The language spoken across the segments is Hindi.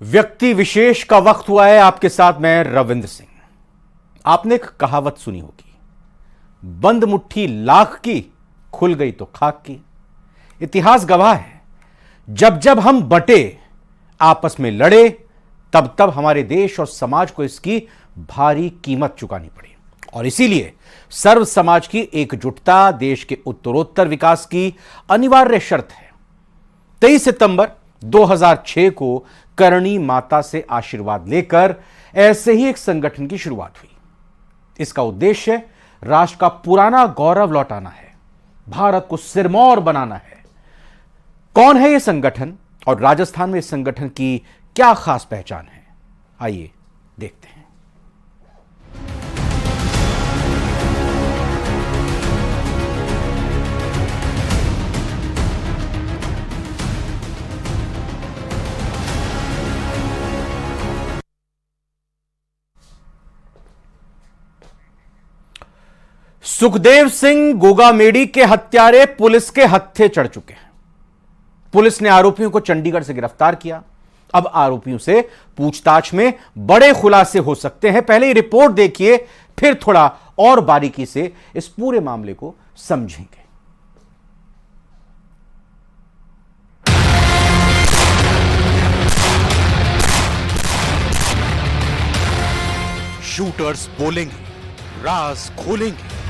व्यक्ति विशेष का वक्त हुआ है। आपके साथ मैं रविंद्र सिंह। आपने एक कहावत सुनी होगी, बंद मुट्ठी लाख की, खुल गई तो खाक की। इतिहास गवाह है, जब जब हम बटे, आपस में लड़े, तब तब हमारे देश और समाज को इसकी भारी कीमत चुकानी पड़ी। और इसीलिए सर्व समाज की एकजुटता देश के उत्तरोत्तर विकास की अनिवार्य शर्त है। 23 सितंबर 2006 को करणी माता से आशीर्वाद लेकर ऐसे ही एक संगठन की शुरुआत हुई। इसका उद्देश्य राष्ट्र का पुराना गौरव लौटाना है, भारत को सिरमौर बनाना है। कौन है यह संगठन और राजस्थान में इस संगठन की क्या खास पहचान है, आइए देखते हैं। सुखदेव सिंह गोगामेडी के हत्यारे पुलिस के हत्थे चढ़ चुके हैं। पुलिस ने आरोपियों को चंडीगढ़ से गिरफ्तार किया। अब आरोपियों से पूछताछ में बड़े खुलासे हो सकते हैं। पहले ही रिपोर्ट देखिए, फिर थोड़ा और बारीकी से इस पूरे मामले को समझेंगे। शूटर्स बोलेंगे, राज खोलेंगे।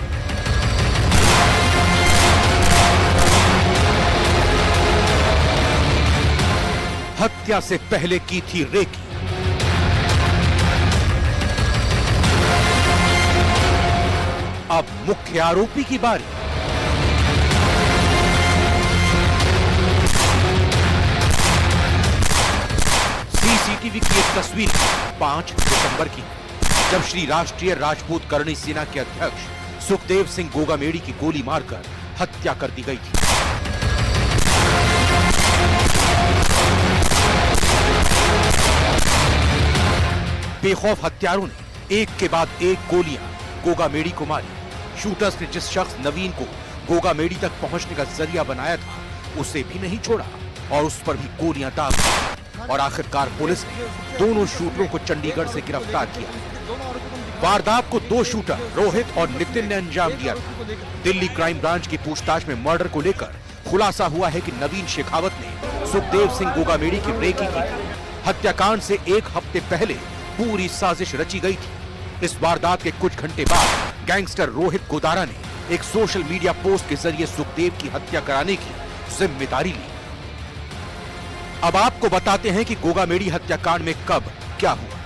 हत्या से पहले की थी रेकी। अब मुख्य आरोपी की बारी। सीसीटीवी की एक तस्वीर 5 दिसंबर की, जब श्री राष्ट्रीय राजपूत करणी सेना के अध्यक्ष सुखदेव सिंह गोगामेडी की गोली मारकर हत्या कर दी गई थी। बेखौफ हत्यारों ने एक के बाद एक गोलियां गोगामेडी को मारी। शूटर्स ने जिस शख्स नवीन को गोगामेडी तक पहुंचने का जरिया बनाया था, उसे भी नहीं छोड़ा और उस पर भी गोलियां दाग दी। और आखिरकार पुलिस ने दोनों शूटरों को चंडीगढ़ से गिरफ्तार किया। वारदात को 2 शूटर रोहित और नितिन ने अंजाम दिया था। दिल्ली क्राइम ब्रांच की पूछताछ में मर्डर को लेकर खुलासा हुआ है कि नवीन शेखावत ने सुखदेव सिंह गोगामेडी की रेकी की थी। हत्याकांड से 1 हफ्ते पहले पूरी साजिश रची गई थी। इस वारदात के कुछ घंटे बाद गैंगस्टर रोहित गोदारा ने एक सोशल मीडिया पोस्ट के जरिए सुखदेव की हत्या कराने की जिम्मेदारी ली। अब आपको बताते हैं कि गोगामेडी हत्याकांड में कब क्या हुआ।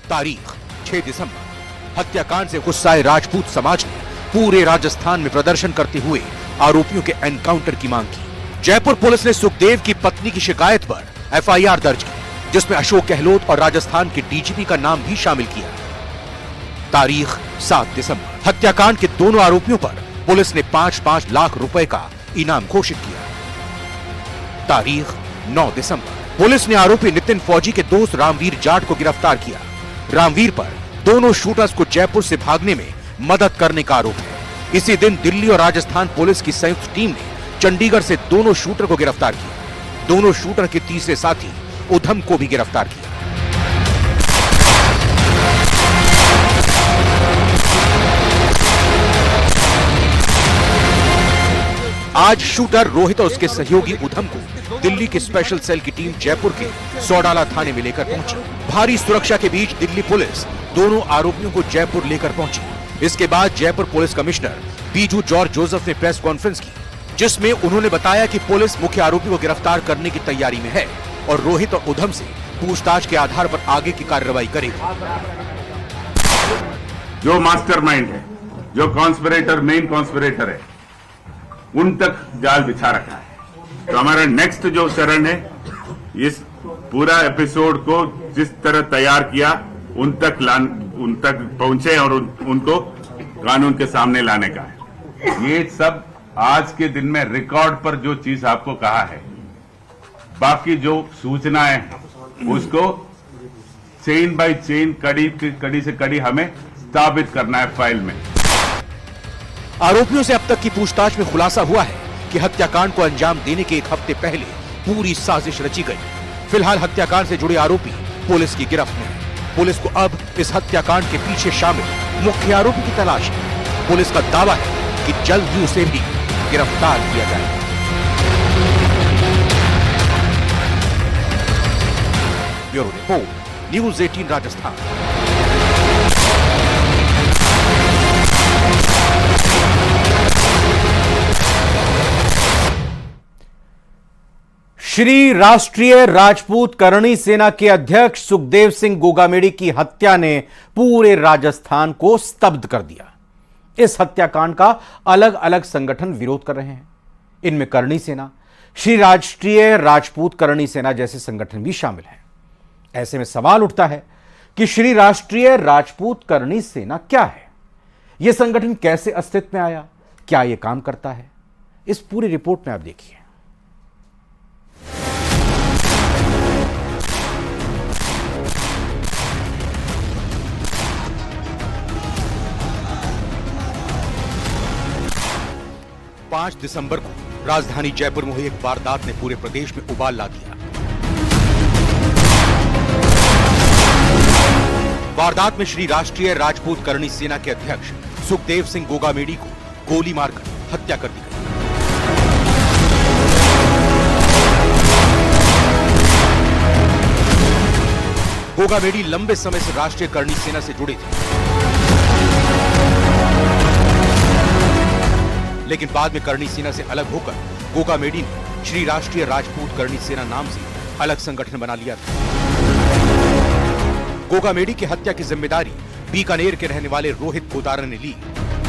तारीख 6 दिसंबर। हत्याकांड से गुस्साए राजपूत समाज ने पूरे राजस्थान में प्रदर्शन करते हुए आरोपियों के एनकाउंटर की मांग की। जयपुर पुलिस ने सुखदेव की पत्नी की शिकायत पर एफआईआर दर्ज की, जिसमें अशोक गहलोत और राजस्थान के डीजीपी का नाम भी शामिल किया। तारीख 7 दिसंबर। हत्याकांड के दोनों आरोपियों पर पुलिस ने 5-5 लाख रुपए का इनाम घोषित किया। तारीख 9 दिसंबर। पुलिस ने आरोपी नितिन फौजी के दोस्त रामवीर जाट को गिरफ्तार किया। रामवीर पर दोनों शूटर्स को जयपुर से भागने में मदद करने का आरोप है। इसी दिन दिल्ली और राजस्थान पुलिस की संयुक्त टीम ने चंडीगढ़ से दोनों शूटर को गिरफ्तार किया। दोनों शूटर के तीसरे साथी उधम को भी गिरफ्तार किया। आज शूटर रोहित और उसके सहयोगी उधम को दिल्ली की स्पेशल सेल की टीम जयपुर के सौडाला थाने में लेकर पहुंची। भारी सुरक्षा के बीच दिल्ली पुलिस दोनों आरोपियों को जयपुर लेकर पहुंची। इसके बाद Jaipur police commissioner Biju George Joseph ने प्रेस कॉन्फ्रेंस की, जिसमें उन्होंने बताया कि पुलिस मुख्य आरोपी को गिरफ्तार करने की तैयारी में है और रोहित और उधम से पूछताछ के आधार पर आगे की कार्रवाई करेगी। जो मास्टरमाइंड है, जो कॉन्स्पिरेटर, मेन कॉन्स्पिरेटर है, उन तक जाल बिछा रखा है। तो हमारा नेक्स्ट जो चरण है, इस पूरा एपिसोड को जिस तरह तैयार किया, उन तक पहुंचे और उनको कानून के सामने लाने का है। ये सब आज के दिन में रिकॉर्ड पर जो चीज आपको कहा है, बाकी जो सूचनाएं हैं उसको चेन बाय चेन, कड़ी से कड़ी हमें स्थापित करना है फाइल में। आरोपियों से अब तक की पूछताछ में खुलासा हुआ है कि हत्याकांड को अंजाम देने के 1 हफ्ते पहले पूरी साजिश रची गई। फिलहाल हत्याकांड से जुड़े आरोपी पुलिस की गिरफ्त में हैं। पुलिस को अब इस हत्याकांड के पीछे शामिल मुख्य आरोपी की तलाश है। पुलिस का दावा है कि जल्द ही उसे भी गिरफ्तार किया जाएगा। Bureau report, news 18 Rajasthan. Shri राष्ट्रीय राजपूत करणी सेना के अध्यक्ष सुखदेव सिंह गोगामेड़ी की हत्या ने पूरे राजस्थान को स्तब्ध कर दिया। इस हत्याकांड का अलग अलग संगठन विरोध कर रहे हैं। इनमें करणी सेना, श्री राष्ट्रीय राजपूत करणी सेना जैसे संगठन भी शामिल हैं। ऐसे में सवाल उठता है कि श्री राष्ट्रीय राजपूत करणी सेना क्या है? यह संगठन कैसे अस्तित्व में आया? क्या यह काम करता है? इस पूरी रिपोर्ट में आप देखिए। पांच दिसंबर को राजधानी जयपुर में हुई एक वारदात ने पूरे प्रदेश में उबाल ला दिया। वारदात में श्री राष्ट्रीय राजपूत करणी सेना के अध्यक्ष सुखदेव सिंह गोगामेड़ी को गोली मारकर हत्या कर दी गई। गोगामेड़ी लंबे समय से राष्ट्रीय करणी सेना से जुड़े थे, लेकिन बाद में करणी सेना से अलग होकर गोगामेड़ी ने श्री राष्ट्रीय राजपूत करणी सेना नाम से अलग संगठन बना लिया था। गोगामेड़ी की हत्या की जिम्मेदारी बीकानेर के रहने वाले रोहित गोदारा ने ली।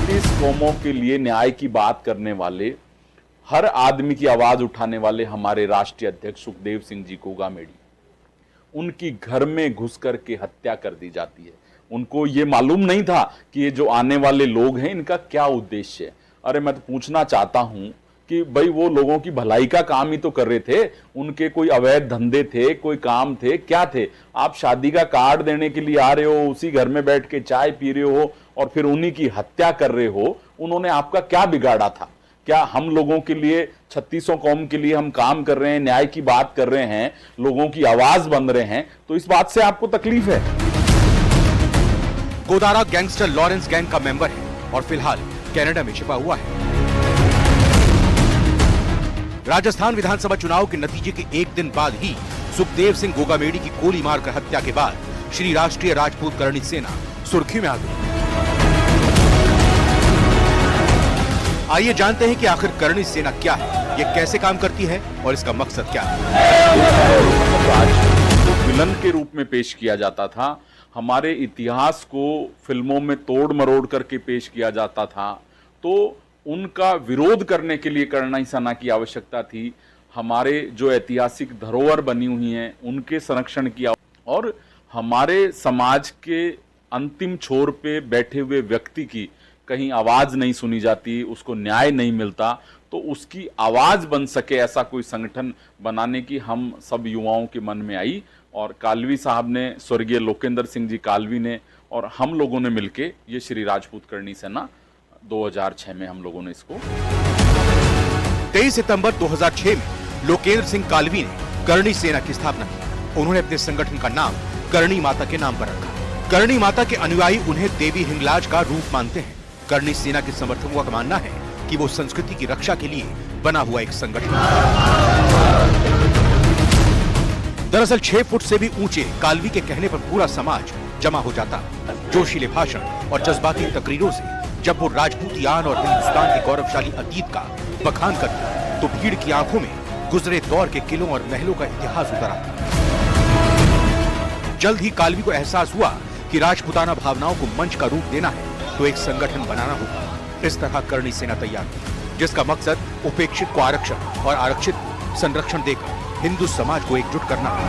इस कौमों के लिए न्याय की बात करने वाले, हर आदमी की आवाज उठाने वाले हमारे राष्ट्रीय अध्यक्ष सुखदेव सिंह जी गोगामेड़ी, उनकी घर में घुस करके हत्या कर दी जाती है। उनको ये मालूम नहीं था कि ये जो आने वाले लोग हैं इनका क्या उद्देश्य है। अरे मैं तो पूछना चाहता हूं कि भाई वो लोगों की भलाई का काम ही तो कर रहे थे, उनके कोई अवैध धंधे थे, कोई काम थे, क्या थे? आप शादी का कार्ड देने के लिए आ रहे हो, उसी घर में बैठ के चाय पी रहे हो और फिर उन्हीं की हत्या कर रहे हो। उन्होंने आपका क्या बिगाड़ा था? क्या हम लोगों के लिए, 3600 कौम के लिए हम काम कर रहे हैं, न्याय की बात कर रहे हैं, लोगों की आवाज बन रहे हैं, तो इस बात से आपको तकलीफ है? गोदारा गैंगस्टर लॉरेंस गैंग का मेंबर है और फिलहाल कनाडा में छिपा हुआ है। राजस्थान विधानसभा चुनाव के नतीजे के एक दिन बाद ही सुखदेव सिंह गोगामेड़ी की गोली मारकर हत्या के बाद श्री राष्ट्रीय राजपूत करणी सेना सुर्खी में आ गई। आइए जानते हैं कि आखिर करणी सेना क्या है, ये कैसे काम करती है और इसका मकसद क्या है। विलन के रूप में पेश किया जाता था, हमारे इतिहास को फिल्मों में तोड़ मरोड़ करके पेश किया जाता था, तो उनका विरोध करने के लिए करणी सेना की आवश्यकता थी। हमारे जो ऐतिहासिक धरोहर बनी हुई हैं उनके संरक्षण की, और हमारे समाज के अंतिम छोर पे बैठे हुए व्यक्ति की कहीं आवाज नहीं सुनी जाती, उसको न्याय नहीं मिलता, तो उसकी आवाज बन सके ऐसा कोई संगठन बनाने की हम सब युवाओं के मन में आई। और कालवी साहब ने, स्वर्गीय लोकेंद्र सिंह जी कालवी ने और हम लोगों ने मिलके ये श्री राजपूत करणी सेना 2006 में हम लोगों ने इसको 23 सितंबर 2006 में लोकेंद्र सिंह कालवी ने करणी सेना की स्थापना की। उन्होंने अपने संगठन का नाम करणी माता के नाम पर रखा। करणी माता के अनुयायी उन्हें देवी हिंगलाज का रूप मानते हैं। करणी सेना के समर्थकों का मानना है कि वो संस्कृति की रक्षा के लिए बना हुआ एक संगठन है। दरअसल 6 फुट से भी ऊंचे कालवी के कहने पर पूरा समाज जमा हो जाता। जोशीले भाषण और जज्बाती तकरीरों से जब वो राजपूती आन और हिंदुस्तान के गौरवशाली अतीत का बखान करते तो भीड़ की आंखों में गुजरे दौर के किलों और महलों का इतिहास उतर आता। जल्द ही कालवी को एहसास हुआ कि राजपूताना भावनाओं को मंच का रूप देना है तो एक संगठन बनाना होगा। इस तरह करणी सेना तैयार की, जिसका मकसद उपेक्षित को आरक्षण और आरक्षित को संरक्षण देकर हिंदू समाज को एकजुट करना है।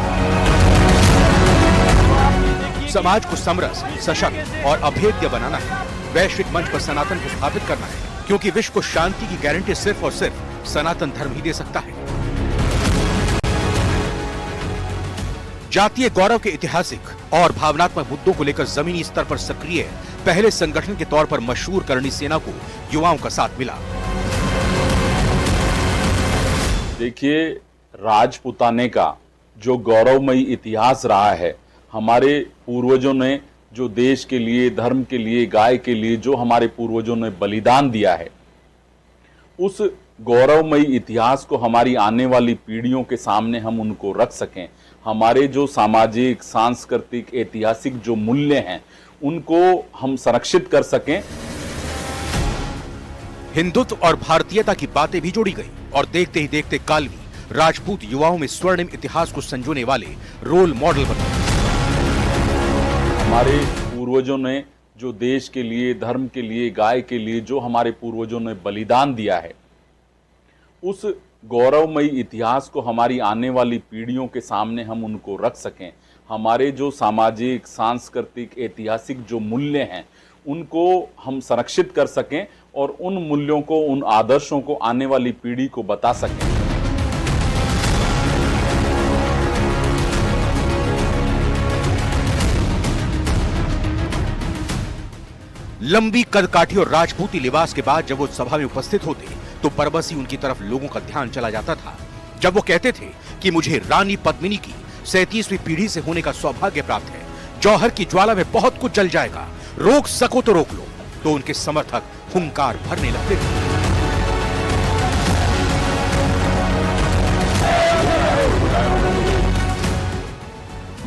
समाज को समरस, सशक्त और अभेद्य बनाना है। वैश्विक मंच पर सनातन को स्थापित करना है, क्योंकि विश्व को शांति की गारंटी सिर्फ और सिर्फ सनातन धर्म ही दे सकता है। जातीय गौरव के ऐतिहासिक और भावनात्मक मुद्दों को लेकर जमीनी स्तर पर सक्रिय पहले संगठन के तौर पर मशहूर करणी सेना को युवाओं का साथ मिला। देखिए, राजपुताने का जो गौरवमयी इतिहास रहा है, हमारे पूर्वजों ने जो देश के लिए, धर्म के लिए, गाय के लिए जो हमारे पूर्वजों ने बलिदान दिया है, उस गौरवमयी इतिहास को हमारी आने वाली पीढ़ियों के सामने हम उनको रख सकें। हमारे जो सामाजिक, सांस्कृतिक, ऐतिहासिक जो मूल्य हैं उनको हम संरक्षित कर सकें। हिंदुत्व और भारतीयता की बातें भी जोड़ी गई और देखते ही देखते कालवी राजपूत युवाओं में स्वर्णिम इतिहास को संजोने वाले रोल मॉडल बन गए। हमारे पूर्वजों ने जो देश के लिए, धर्म के लिए, गाय के लिए जो हमारे पूर्वजों ने बलिदान दिया है, उस गौरवमयी इतिहास को हमारी आने वाली पीढ़ियों के सामने हम उनको रख सकें। हमारे जो सामाजिक, सांस्कृतिक, ऐतिहासिक जो मूल्य हैं उनको हम संरक्षित कर सकें और उन मूल्यों को, उन आदर्शों को आने वाली पीढ़ी को बता सकें। लंबी कदकाठी और राजपूती लिबास के बाद जब वो सभा में उपस्थित होते तो बरबसी उनकी तरफ लोगों का ध्यान चला जाता था। जब वो कहते थे कि मुझे रानी पद्मिनी की 37वीं पीढ़ी से होने का सौभाग्य प्राप्त है, जौहर की ज्वाला में बहुत कुछ जल जाएगा, रोक सको तो रोक लो, तो उनके समर्थक हुंकार भरने लगते थे।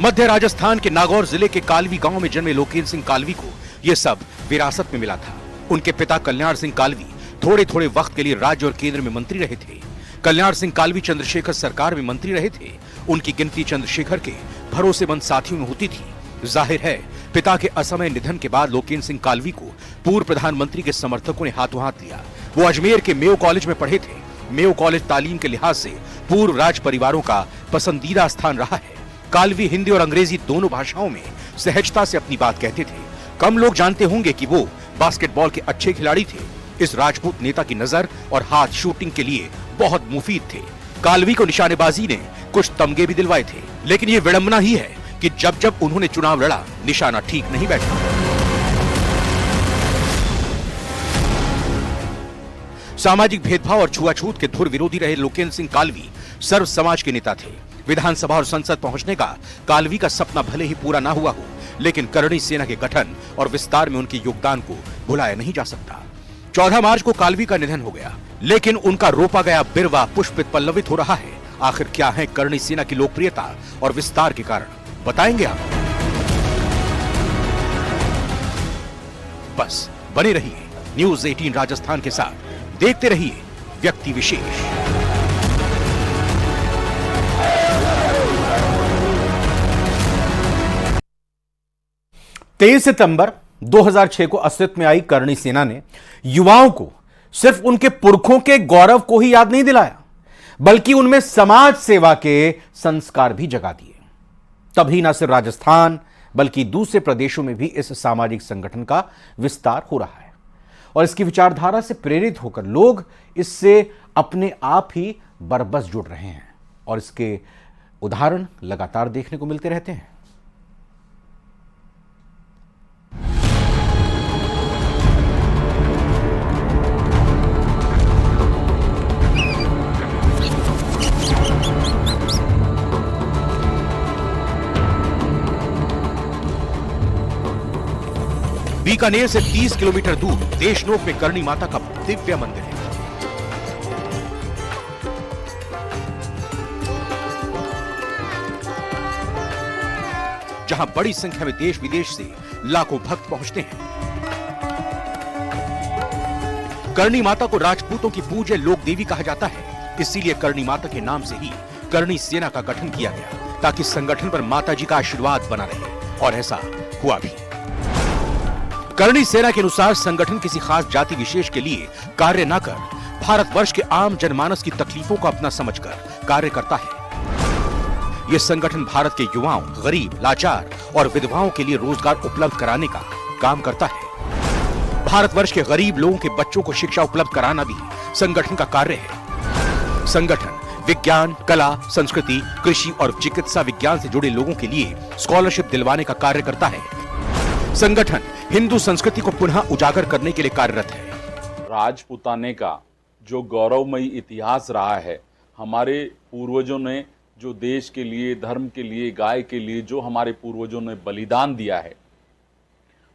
मध्य राजस्थान के नागौर जिले के कालवी गांव में जन्मे लोकेंद्र सिंह कालवी को यह सब विरासत में मिला था। उनके पिता कल्याण सिंह कालवी थोड़े थोड़े वक्त के लिए राज्य और केंद्र में मंत्री रहे थे। कल्याण सिंह कालवी चंद्रशेखर सरकार में मंत्री रहे थे। उनकी गिनती चंद्रशेखर के भरोसेमंद साथियों में होती थी। जाहिर है पिता के असमय निधन के बाद लोकेंद्र सिंह कालवी को पूर्व प्रधानमंत्री के समर्थकों ने हाथों हाथ लिया। वो अजमेर के मेयो कॉलेज में पढ़े थे। मेयो कॉलेज तालीम के लिहाज से पूर्व राज परिवारों का पसंदीदा स्थान रहा है। कालवी हिंदी और अंग्रेजी दोनों भाषाओं में सहजता से अपनी बात कहते थे। कम लोग जानते होंगे कि वो बास्केटबॉल के अच्छे खिलाड़ी थे। इस राजपूत नेता की नजर और हाथ शूटिंग के लिए बहुत मुफीद थे। कालवी को निशानेबाजी ने कुछ तमगे भी दिलवाए थे, लेकिन ये विडंबना ही है कि जब जब उन्होंने चुनाव लड़ा, निशाना ठीक नहीं बैठा। सामाजिक भेदभाव और छुआछूत के धुर विरोधी रहे लोकेंद्र सिंह कालवी सर्व समाज के नेता थे। विधानसभा और संसद पहुंचने का कालवी का सपना भले ही पूरा ना हुआ हो, लेकिन करणी सेना के गठन और विस्तार में उनके योगदान को भुलाया नहीं जा सकता। 14 मार्च को कालवी का निधन हो गया, लेकिन उनका रोपा गया बिरवा पुष्पित पल्लवित हो रहा है। आखिर क्या है करणी सेना की लोकप्रियता और विस्तार के कारण, बताएंगे आप। बस बने रहिए न्यूज़ 18 राजस्थान के साथ, देखते रहिए व्यक्ति विशेष। 23 सितंबर 2006 को अस्तित्व में आई करणी सेना ने युवाओं को सिर्फ उनके पुरखों के गौरव को ही याद नहीं दिलाया, बल्कि उनमें समाज सेवा के संस्कार भी जगा दिए। तभी न सिर्फ राजस्थान बल्कि दूसरे प्रदेशों में भी इस सामाजिक संगठन का विस्तार हो रहा है और इसकी विचारधारा से प्रेरित होकर लोग इससे अपने आप ही बरबस जुड़ रहे हैं और इसके उदाहरण लगातार देखने को मिलते रहते हैं। बीकानेर से 30 किलोमीटर दूर देशनोक में करणी माता का दिव्य मंदिर है। जहां बड़ी संख्या में देश विदेश से लाखों भक्त पहुंचते हैं। करणी माता को राजपूतों की पूज्य लोक देवी कहा जाता है, इसीलिए करणी माता के नाम से ही करणी सेना का गठन किया गया, ताकि संगठन पर माता जी का आशीर्वाद बना रहे, और ऐसा हुआ भी। करणी सेना के अनुसार संगठन किसी खास जाति विशेष के लिए कार्य न कर भारतवर्ष के आम जनमानस की तकलीफों को अपना समझकर कार्य करता है। यह संगठन भारत के युवाओं, गरीब, लाचार और विधवाओं के लिए रोजगार उपलब्ध कराने का काम करता है। भारतवर्ष के गरीब लोगों के बच्चों को शिक्षा उपलब्ध कराना भी संगठन का कार्य है। संगठन विज्ञान, कला, संस्कृति, कृषि और चिकित्सा विज्ञान से जुड़े लोगों के लिए स्कॉलरशिप दिलवाने का कार्य करता है। संगठन हिंदू संस्कृति को पुनः उजागर करने के लिए कार्यरत है। राजपूताने का जो गौरवमयी इतिहास रहा है, हमारे पूर्वजों ने जो देश के लिए, धर्म के लिए, गाय के लिए जो हमारे पूर्वजों ने बलिदान दिया है,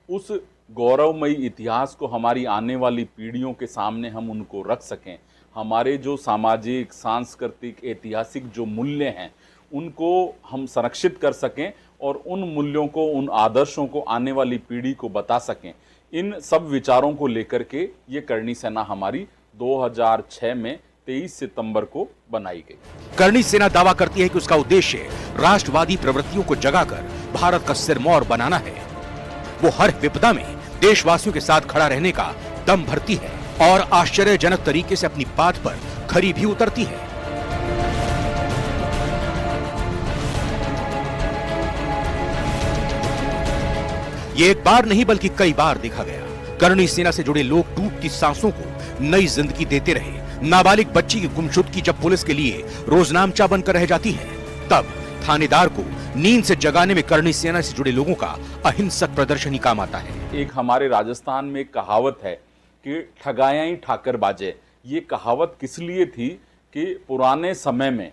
उस गौरवमयी इतिहास को हमारी आने वाली पीढ़ियों के सामने हम उनको रख सकें। हमारे जो सामाजिक, सांस्कृतिक, ऐतिहासिक जो मूल्य हैं उनको हम संरक्षित कर सकें और उन मूल्यों को, उन आदर्शों को आने वाली पीढ़ी को बता सकें। इन सब विचारों को लेकर के ये करणी सेना हमारी 2006 में 23 सितंबर को बनाई गई। करणी सेना दावा करती है कि उसका उद्देश्य राष्ट्रवादी प्रवृत्तियों को जगाकर भारत का सिरमौर बनाना है। वो हर विपदा में देशवासियों के साथ खड़ा रहने का दम भरती है और आश्चर्यजनक तरीके से अपनी बात पर खरी भी उतरती है। ये एक बार नहीं बल्कि कई बार देखा गया। करणी सेना से जुड़े लोग टूटती सांसों को नई जिंदगी देते रहे। नाबालिग बच्ची की गुमशुदगी जब पुलिस के लिए रोजनामचा बनकर रह जाती है, तब थानेदार को नींद से जगाने में करणी सेना से जुड़े लोगों का अहिंसक प्रदर्शन ही काम आता है। एक हमारे राजस्थान में एक कहावत है कि ठगाया ही ठाकर बाजे। ये कहावत किस लिए थी कि पुराने समय में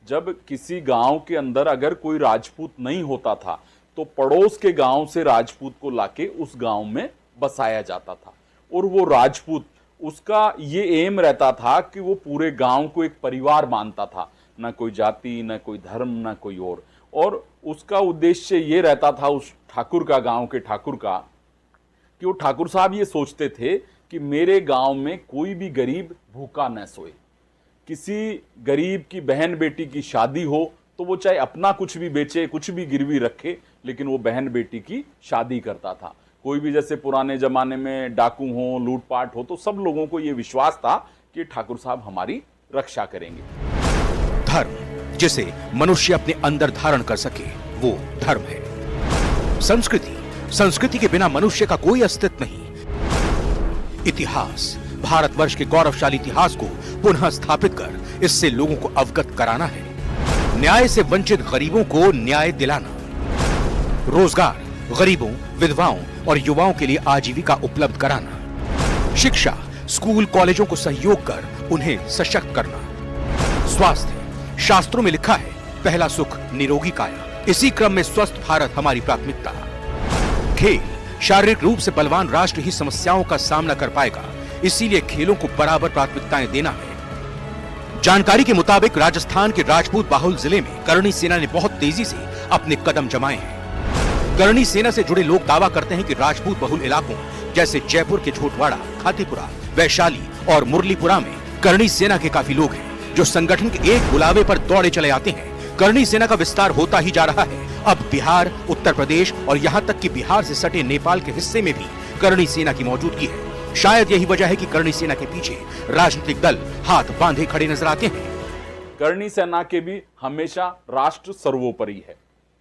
जब किसी गांव के अंदर अगर कोई राजपूत नहीं होता था तो पड़ोस के गांव से राजपूत को लाके उस गांव में बसाया जाता था, और वो राजपूत, उसका ये एम रहता था कि वो पूरे गांव को एक परिवार मानता था, ना कोई जाति, ना कोई धर्म, ना कोई और उसका उद्देश्य ये रहता था उस ठाकुर का, गांव के ठाकुर का, कि वो ठाकुर साहब ये सोचते थे कि मेरे गांव में कोई भी गरीब भूखा न सोए। किसी गरीब की बहन बेटी की शादी हो तो वो चाहे अपना कुछ भी बेचे, कुछ भी गिरवी रखे, लेकिन वो बहन बेटी की शादी करता था। कोई भी जैसे पुराने जमाने में डाकू हो, लूटपाट हो, तो सब लोगों को ये विश्वास था कि ठाकुर साहब हमारी रक्षा करेंगे। धर्म जिसे मनुष्य अपने अंदर धारण कर सके वो धर्म है। संस्कृति के बिना मनुष्य का कोई अस्तित्व नहीं। इतिहास, भारतवर्ष के गौरवशाली इतिहास को पुनः स्थापित कर इससे लोगों को अवगत कराना है। न्याय से वंचित गरीबों को न्याय दिलाना, रोजगार, गरीबों, विधवाओं और युवाओं के लिए आजीविका उपलब्ध कराना, शिक्षा, स्कूल कॉलेजों को सहयोग कर उन्हें सशक्त करना, स्वास्थ्य, शास्त्रों में लिखा है पहला सुख निरोगी काया, इसी क्रम में स्वस्थ भारत हमारी प्राथमिकता। खेल, शारीरिक रूप से बलवान राष्ट्र ही समस्याओं का सामना कर पाएगा, इसीलिए खेलों को बराबर प्राथमिकताएं देना है। जानकारी के मुताबिक राजस्थान के राजपूत बाहुल जिले में करणी सेना ने बहुत तेजी से अपने कदम जमाए हैं। करणी सेना से जुड़े लोग दावा करते हैं कि राजपूत बहुल इलाकों जैसे जयपुर के छोटवाड़ा, खातीपुरा, वैशाली और मुरलीपुरा में करणी सेना के काफी लोग हैं जो संगठन के एक बुलावे पर दौड़े चले आते हैं। करणी सेना का विस्तार होता ही जा रहा है। अब बिहार, उत्तर प्रदेश और यहाँ तक कि बिहार से सटे नेपाल के हिस्से में भी करणी सेना की मौजूदगी है। शायद यही वजह है कि करणी सेना के पीछे राजनीतिक दल हाथ बांधे खड़े नजर आते हैं। करणी सेना के भी हमेशा राष्ट्र सर्वोपरि है।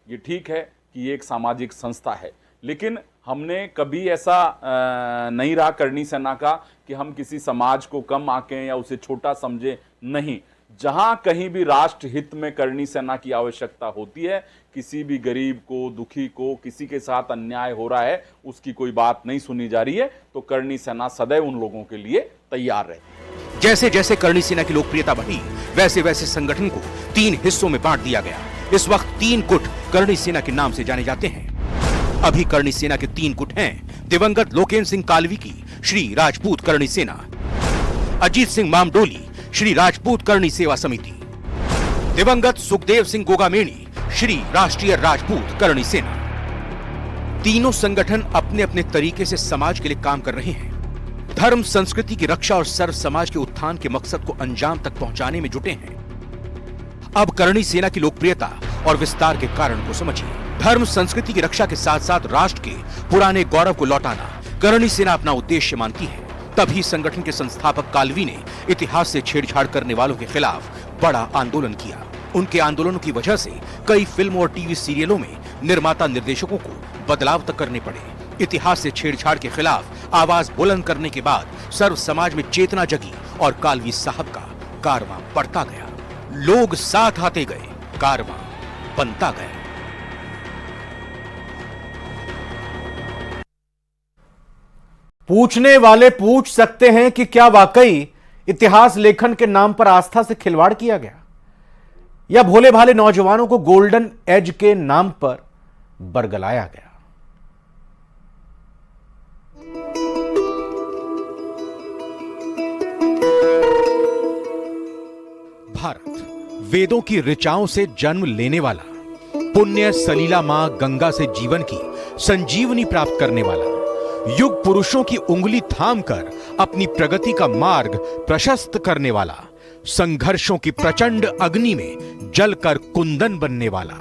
ये ठीक है कि ये एक सामाजिक संस्था है, लेकिन हमने कभी ऐसा नहीं रहा करणी सेना का कि हम किसी समाज को कम आंकें या उसे छोटा समझे। नहीं, जहां कहीं भी राष्ट्र हित में करणी सेना की आवश्यकता होती है, किसी भी गरीब को, दुखी को, किसी के साथ अन्याय हो रहा है, उसकी कोई बात नहीं सुनी जा रही है, तो करणी सेना सदैव उन लोगों के लिए तैयार रहे। जैसे जैसे करणी सेना की लोकप्रियता बढ़ी, वैसे वैसे संगठन को 3 हिस्सों में बांट दिया गया। इस वक्त 3 गुट करणी सेना के नाम से जाने जाते हैं। अभी करणी सेना के 3 गुट हैं। दिवंगत लोकेन्द्र सिंह कालवी की श्री राजपूत करणी सेना, अजीत सिंह मामडोली श्री राजपूत करणी सेवा समिति, दिवंगत सुखदेव सिंह गोगामेणी श्री राष्ट्रीय राजपूत करणी सेना। तीनों संगठन अपने अपने तरीके से समाज के लिए काम कर रहे हैं। धर्म, संस्कृति की रक्षा और सर्व समाज के उत्थान के मकसद को अंजाम तक पहुंचाने में जुटे हैं। अब करणी सेना की लोकप्रियता और विस्तार के कारण को समझिए। धर्म, संस्कृति की रक्षा के साथ साथ राष्ट्र के पुराने गौरव को लौटाना करणी सेना अपना उद्देश्य मानती है। तभी संगठन के संस्थापक कालवी ने इतिहास से छेड़छाड़ करने वालों के खिलाफ बड़ा आंदोलन किया। उनके आंदोलनों की वजह से कई फिल्मों और टीवी सीरियलों में निर्माता निर्देशकों को बदलाव तक करने पड़े। इतिहास से छेड़छाड़ के खिलाफ आवाज बुलंद करने के बाद सर्व समाज में चेतना जगी और कालवी साहब का कारवां बढ़ता गया। लोग साथ आते गए, कारवां बनता गया। पूछने वाले पूछ सकते हैं कि क्या वाकई इतिहास लेखन के नाम पर आस्था से खिलवाड़ किया गया? या भोले भाले नौजवानों को गोल्डन एज के नाम पर बरगलाया गया। भारत वेदों की ऋचाओं से जन्म लेने वाला, पुण्य सलीला मां गंगा से जीवन की संजीवनी प्राप्त करने वाला, युग पुरुषों की उंगली थामकर अपनी प्रगति का मार्ग प्रशस्त करने वाला, संघर्षों की प्रचंड अग्नि में जलकर कुंदन बनने वाला।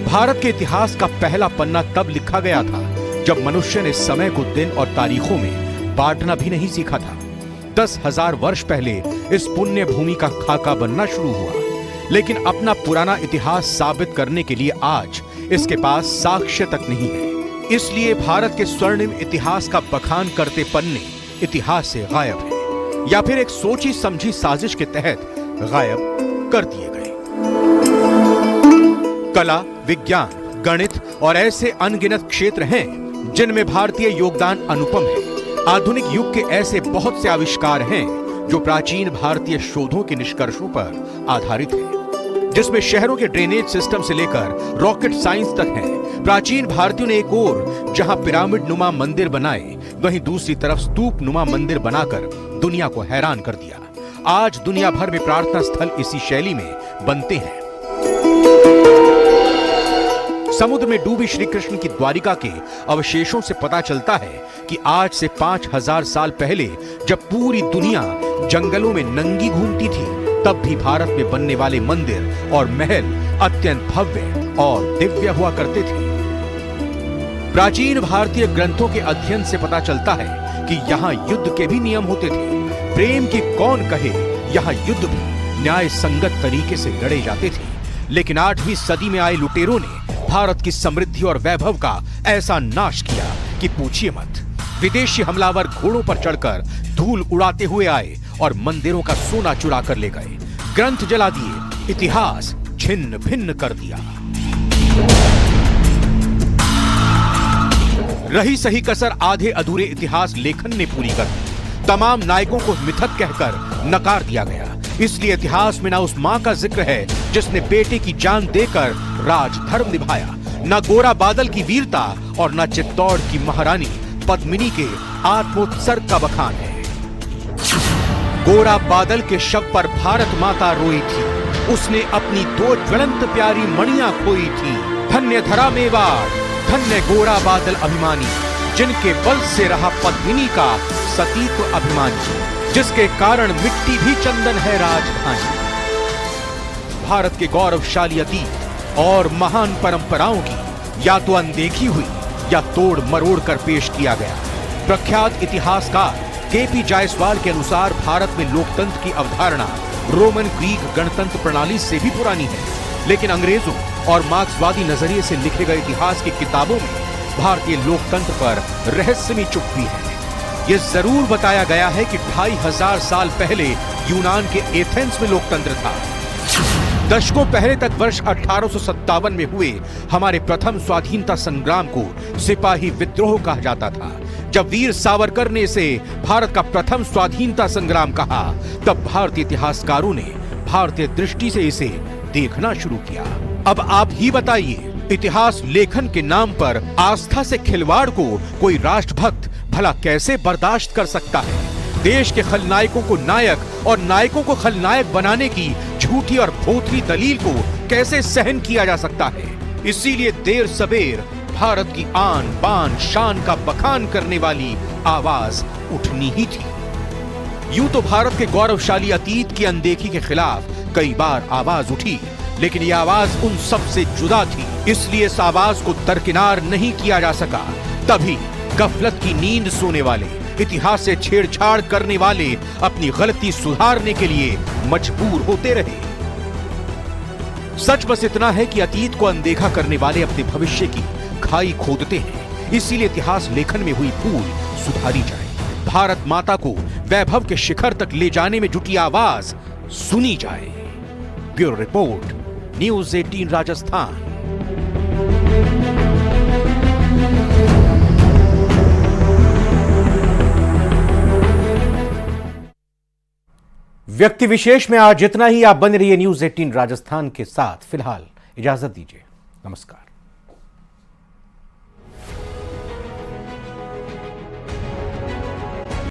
भारत के इतिहास का पहला पन्ना तब लिखा गया था जब मनुष्य ने समय को दिन और तारीखों में बांटना भी नहीं सीखा था। 10,000 वर्ष पहले इस पुण्य भूमि का खाका बनना शुरू हुआ, लेकिन अपना पुराना इतिहास साबित करने के लिए आज इसके पास साक्ष्य तक नहीं है। इसलिए भारत के स्वर्णिम इतिहास का बखान करते पन्ने इतिहास से गायब है, या फिर एक सोची समझी साजिश के तहत गायब कर दिए गए। कला, विज्ञान, गणित और ऐसे अनगिनत क्षेत्र हैं जिनमें भारतीय योगदान अनुपम है। आधुनिक युग के ऐसे बहुत से आविष्कार हैं जो प्राचीन भारतीय शोधों के निष्कर्षों पर आधारित है, जिसमें शहरों के ड्रेनेज सिस्टम से लेकर रॉकेट साइंस तक है। प्राचीन भारतीयों ने एक ओर जहां पिरामिड नुमा मंदिर बनाए, वहीं दूसरी तरफ स्तूप नुमा मंदिर बनाकर दुनिया को हैरान कर दिया। आज दुनिया भर में प्रार्थना स्थल इसी शैली में बनते हैं। समुद्र में डूबी श्री कृष्ण की द्वारिका के अवशेषों से पता चलता है कि आज से 5,000 साल पहले जब पूरी दुनिया जंगलों में नंगी घूमती थी, तब भी भारत में बनने वाले मंदिर और महल अत्यंत भव्य और दिव्य हुआ करते थे। प्राचीन भारतीय ग्रंथों के अध्ययन से पता चलता है कि यहाँ युद्ध के भी नियम होते थे। प्रेम की कौन कहे, यहाँ युद्ध भी न्याय संगत तरीके से लड़े जाते थे। लेकिन 8वीं सदी में आए लुटेरों ने भारत की समृद्धि और वैभव का ऐसा नाश किया कि पूछिए मत। विदेशी हमलावर घोड़ों पर चढ़कर धूल उड़ाते हुए आए और मंदिरों का सोना चुरा कर ले गए, ग्रंथ जला दिए, इतिहास छिन्न भिन्न कर दिया। रही सही कसर आधे अधूरे इतिहास लेखन ने पूरी कर दी। तमाम नायकों को मिथक कहकर नकार दिया गया। इसलिए इतिहास में ना उस मां का जिक्र है जिसने बेटे की जान देकर राजधर्म निभाया, न गोरा बादल की वीरता और न चित्तौड़ की महारानी पद्मिनी के आत्मोत्सर्ग का बखान है। गोरा बादल के शव पर भारत माता रोई थी, उसने अपनी 2 ज्वलंत प्यारी मणियां खोई थी। धन्य धरा मेवाड़, धन्य गोरा बादल अभिमानी, जिनके बल से रहा पद्मिनी का सतीत्व अभिमानी, जिसके कारण मिट्टी भी चंदन है राजधानी। भारत के गौरवशाली अतीत और महान परंपराओं की या तो अनदेखी हुई या तोड़ मरोड़ कर पेश किया गया। प्रख्यात इतिहासकार केपी जायसवाल के अनुसार भारत में लोकतंत्र की अवधारणा रोमन ग्रीक गणतंत्र प्रणाली से भी पुरानी है, लेकिन अंग्रेजों और मार्क्सवादी नजरिए से लिखे गए इतिहास की किताबों में भारतीय लोकतंत्र पर रहस्यमयी चुप्पी है। यह जरूर बताया गया है कि 2500 साल पहले यूनान के एथेंस में लोकतंत्र था। दशकों पहले तक वर्ष 1857 में हुए हमारे प्रथम स्वाधीनता संग्राम को सिपाही विद्रोह कहा जाता था। जब वीर सावरकर ने इसे भारत का प्रथम स्वाधीनता संग्राम कहा, तब भारतीय इतिहासकारों ने भारतीय दृष्टि से इसे देखना शुरू किया। अब आप ही बताइए, इतिहास लेखन के नाम पर आस्था से खिलवाड़ को कोई राष्ट्रभक्त भला कैसे बर्दाश्त कर सकता है? देश के खलनायकों को नायक और नायकों को खलनायक बनाने की झूठी और भोथरी दलील को कैसे सहन किया जा सकता है? इसीलिए देर सबेर भारत की आन बान शान का बखान करने वाली आवाज उठनी ही थी। यूं तो भारत के गौरवशाली अतीत की अनदेखी के खिलाफ कई बार आवाज उठी, लेकिन यह आवाज उन सब से जुदा थी, इसलिए इस आवाज को दरकिनार नहीं किया जा सका। तभी गफलत की नींद सोने वाले, इतिहास से छेड़छाड़ करने वाले अपनी गलती सुधारने के लिए मजबूर होते रहे। सच बस इतना है कि अतीत को अनदेखा करने वाले अपने भविष्य की खाई खोदते हैं। इसीलिए इतिहास लेखन में हुई भूल सुधारी जाए, भारत माता को वैभव के शिखर तक ले जाने में जुटी आवाज सुनी जाए। Bureau report, news 18 Rajasthan. व्यक्ति विशेष में आज इतना ही। आप बने रहिए न्यूज़ 18 राजस्थान के साथ। फिलहाल इजाजत दीजिए। नमस्कार।